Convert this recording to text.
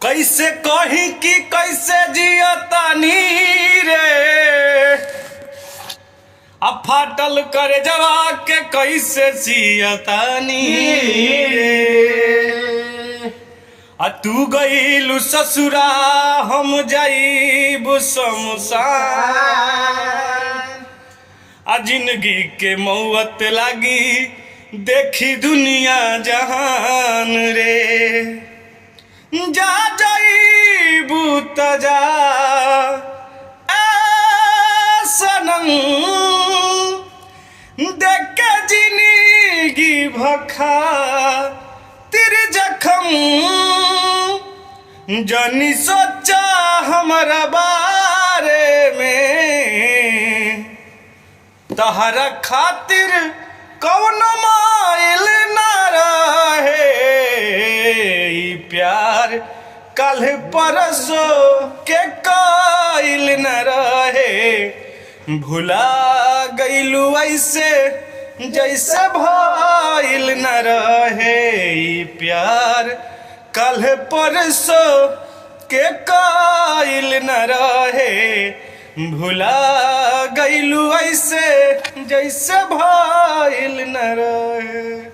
कैसे कही कि कैसे जियतानी रे, अब फाटल करे जवा के कैसे जियतानी रे। आ तू गईलू ससुरा हम जाइबू शमशान, आ जिंदगी के मौत लागी देखी दुनिया जहान रे। जा जाइबू त जा ए सनम, देख के जिंदगी भखा तेरे जखम। जनी सोचा हमारा बारे में, तहरा खातिर कौन माइल ना रहे। प्यार कल परसो के काइल न रहे। भुला गईलू ऐसे जैसे भइल न रहे। प्यार कल परसो के काइल न रहे। भुला गईलू ऐसे जैसे भइल न रहे।